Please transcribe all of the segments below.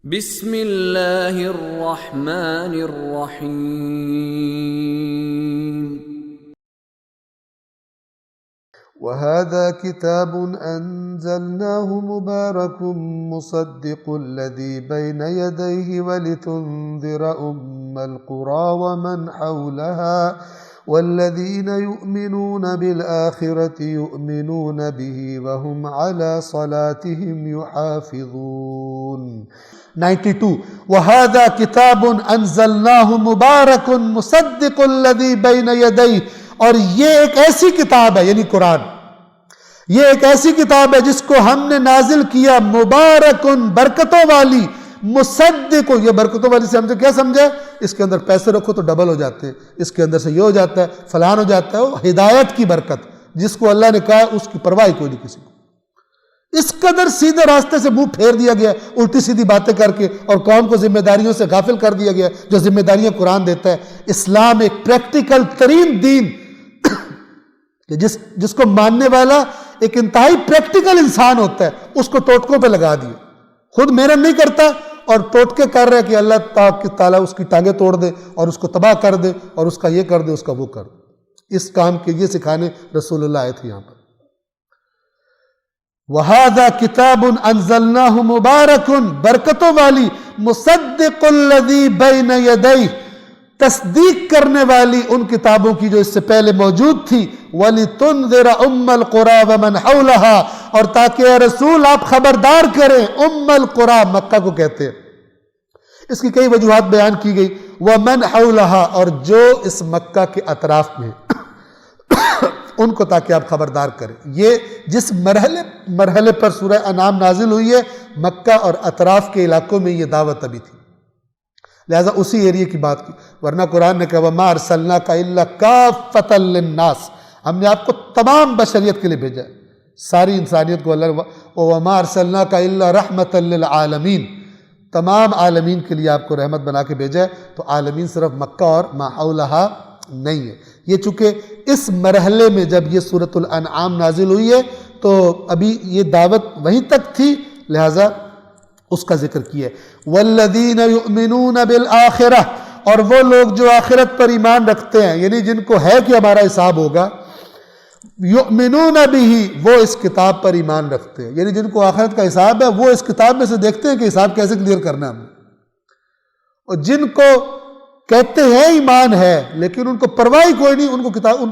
بسم اللہ الرحمن الرحیم وهذا كتاب أنزلناه مبارك مصدق الذي بين يديه ولتنذر أم القرى ومن حولها والذين يؤمنون بالآخرة يؤمنون به وهم على صلاتهم يحافظون 92 وهذا كتاب أنزلناه مبارك مصدق الذي بين يديه، اور یہ ایک ایسی کتاب ہے یعنی قرآن، یہ ایک ایسی کتاب ہے جس کو ہم نے نازل کیا مبارکن برکتوں والی، مصدق، یہ برکتوں والی سے ہم سے کیا سمجھے؟ اس کے اندر پیسے رکھو تو ڈبل ہو جاتے ہیں، اس کے اندر سے یہ ہو جاتا ہے، فلان ہو جاتا ہے، وہ ہدایت کی برکت، جس کو اللہ نے کہا اس کی پرواہ کوئی نہیں کسی کو، اس قدر سیدھے راستے سے منہ پھیر دیا گیا الٹی سیدھی باتیں کر کے، اور قوم کو ذمہ داریوں سے غافل کر دیا گیا جو ذمہ داریاں قرآن دیتا ہے۔ اسلام ایک پریکٹیکل ترین دین کہ جس کو ماننے والا ایک انتہائی پریکٹیکل انسان ہوتا ہے، اس کو ٹوٹکوں پہ لگا دیے، خود محنت نہیں کرتا اور ٹوٹکے کر رہے کہ اللہ تعالیٰ اس کی ٹانگیں توڑ دے اور اس کو تباہ کر دے اور اس کا یہ کر دے اس کا وہ کر دے۔ اس کام کے یہ سکھانے رسول اللہ آئے تھے یہاں پر۔ وَهَذَا كِتَابٌ أَنزَلْنَاهُ مُبَارَكٌ، برکتوں والی، مُصَدِّقُ الَّذِي بَيْنَ يَدَيْهِ، تصدیق کرنے والی ان کتابوں کی جو اس سے پہلے موجود تھی، وَلِتُنذِرَ أُمَّ الْقُرَى وَمَنْ حَوْلَهَا، اور تاکہ اے رسول آپ خبردار کریں، ام القرى مکہ کو کہتے ہیں، اس کی کئی وجوہات بیان کی گئی، وَمَنْ حَوْلَهَا، اور جو اس مکہ کے اطراف میں ان کو تاکہ آپ خبردار کریں۔ یہ جس مرحلے پر سورہ انعام نازل ہوئی ہے، مکہ اور اطراف کے علاقوں میں یہ دعوت ابھی تھی، لہذا اسی ایریے کی بات کی، ورنہ قرآن نے کہا وَمَا أَرْسَلْنَاكَ إِلَّا كَافَّةً لِلنَّاسِ، ہم نے آپ کو تمام بشریت کے لیے بھیجا ہے، ساری انسانیت کو اللہ وَمَا أَرْسَلْنَاكَ إِلَّا رَحْمَةً لِلْعَالَمِينَ، تمام عالمین کے لیے آپ کو رحمت بنا کے بھیجا ہے، تو عالمین صرف مکہ اور ما حولہا نہیں ہے۔ یہ چونکہ اس مرحلے میں جب یہ سورۃ الانعام نازل ہوئی ہے تو ابھی یہ دعوت وہیں تک تھی، لہذا اس کا ذکر کیا ہے۔ والذین یؤمنون بالآخرہ، اور وہ لوگ جو آخرت پر ایمان رکھتے ہیں، یعنی جن کو ہے کہ ہمارا حساب ہوگا، یؤمنون بہ، وہ اس کتاب پر ایمان رکھتے ہیں، یعنی جن کو آخرت کا حساب ہے وہ اس کتاب میں سے دیکھتے ہیں کہ حساب کیسے کلیئر کرنا ہے ہمیں، اور جن کو کہتے ہیں ایمان ہے لیکن ان کو پرواہ کوئی نہیں، ان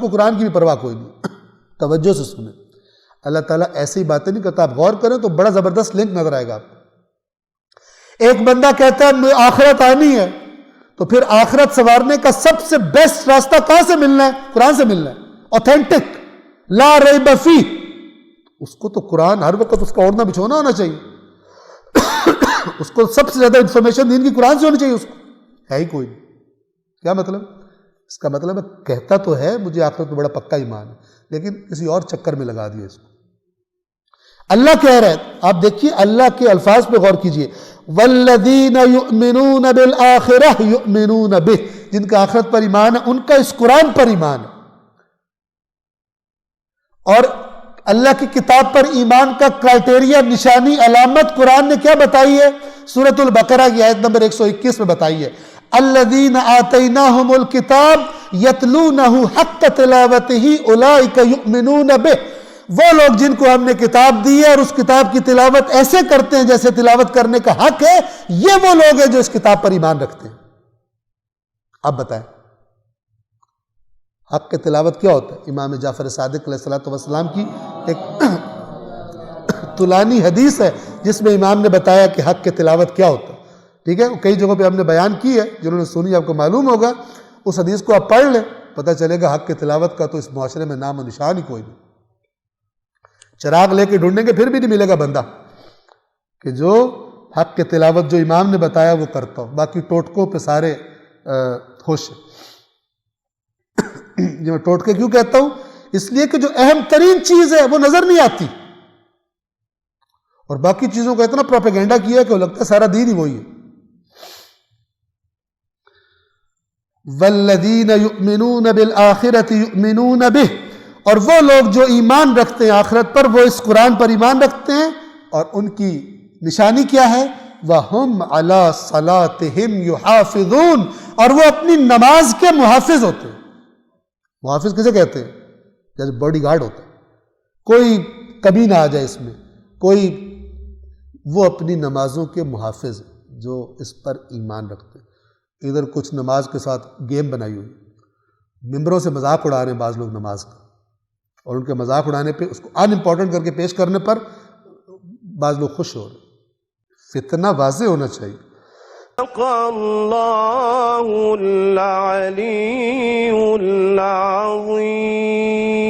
کو قرآن کی بھی پرواہ کوئی نہیں۔ توجہ سے سنیں، اللہ تعالیٰ ایسی باتیں نہیں کرتا، آپ غور کریں تو بڑا زبردست لنک نظر آئے گا آپ کو۔ ایک بندہ کہتا ہے آخرت آنی ہے، تو پھر آخرت سنوارنے کا سب سے بیسٹ راستہ کہاں سے ملنا ہے؟ قرآن سے ملنا ہے، اوتھینٹک، لا ریب فیہ، اس کو تو قرآن ہر وقت اس کا اوڑھنا بچھونا ہونا چاہیے، اس کو سب سے زیادہ انفارمیشن دین کی قرآن سے ہونی چاہیے، اس کو ہے ہی کوئی نہیں۔ کیا مطلب؟ اس کا مطلب ہے کہتا تو ہے مجھے آخرت میں بڑا پکا ایمان ہے، لیکن کسی اور چکر میں لگا دیا اس کو۔ اللہ کہہ رہے ہیں، آپ دیکھیے اللہ کے الفاظ پہ غور کیجئے، والذین یؤمنون بالآخرہ یؤمنون بہ، جن کا آخرت پر ایمان ہے ان کا اس قرآن پر ایمان ہے، اور اللہ کی کتاب پر ایمان کا کرائٹیریا، نشانی، علامت قرآن نے کیا بتائی ہے؟ سورۃ البقرہ کی آیت نمبر 121 میں بتائی ہے، الذین آتیناہم الکتاب یتلونہ حق تلاوتہ اولئک یؤمنون بہ، وہ لوگ جن کو ہم نے کتاب دی ہے اور اس کتاب کی تلاوت ایسے کرتے ہیں جیسے تلاوت کرنے کا حق ہے، یہ وہ لوگ ہیں جو اس کتاب پر ایمان رکھتے ہیں۔ اب بتائیں حق کی تلاوت کیا ہوتا ہے؟ امام جعفر صادق علیہ السلام کی ایک طولانی حدیث ہے جس میں امام نے بتایا کہ حق کی تلاوت کیا ہوتا ہے، ٹھیک ہے؟ کئی جگہوں پہ ہم نے بیان کی ہے، جنہوں نے سنی آپ کو معلوم ہوگا، اس حدیث کو آپ پڑھ لیں، پتہ چلے گا حق کی تلاوت کا تو اس معاشرے میں نام و نشان ہی کوئی نہیں۔ چراغ لے کے ڈھونڈیں گے پھر بھی نہیں ملے گا بندہ کہ جو حق کی تلاوت جو امام نے بتایا وہ کرتا ہو، باقی ٹوٹکوں پہ سارے خوش ہیں۔ جو میں ٹوٹکے کیوں کہتا ہوں؟ اس لیے کہ جو اہم ترین چیز ہے وہ نظر نہیں آتی، اور باقی چیزوں کا اتنا پروپیگنڈا کیا کہ وہ لگتا ہے سارا دین ہی وہی ہے۔ والذین یؤمنون بالآخرۃ یؤمنون بہ، اور وہ لوگ جو ایمان رکھتے ہیں آخرت پر وہ اس قرآن پر ایمان رکھتے ہیں، اور ان کی نشانی کیا ہے؟ وَهُمْ عَلَى صَلَاتِهِمْ يُحَافِظُونَ، اور وہ اپنی نماز کے محافظ ہوتے ہیں۔ محافظ کسے کہتے ہیں؟ جیسے باڈی گارڈ ہوتا ہے، کوئی کمی نہ آ جائے اس میں، کوئی، وہ اپنی نمازوں کے محافظ ہیں جو اس پر ایمان رکھتے ہیں۔ ادھر کچھ نماز کے ساتھ گیم بنائی ہوئی، ممبروں سے مذاق اڑا رہے ہیں بعض لوگ نماز کا، اور ان کے مذاق اڑانے پہ، اس کو ان امپورٹنٹ کر کے پیش کرنے پر بعض لوگ خوش ہو رہے ہیں۔ فتنہ واضح ہونا چاہیے۔ اللہ العلی العظیم۔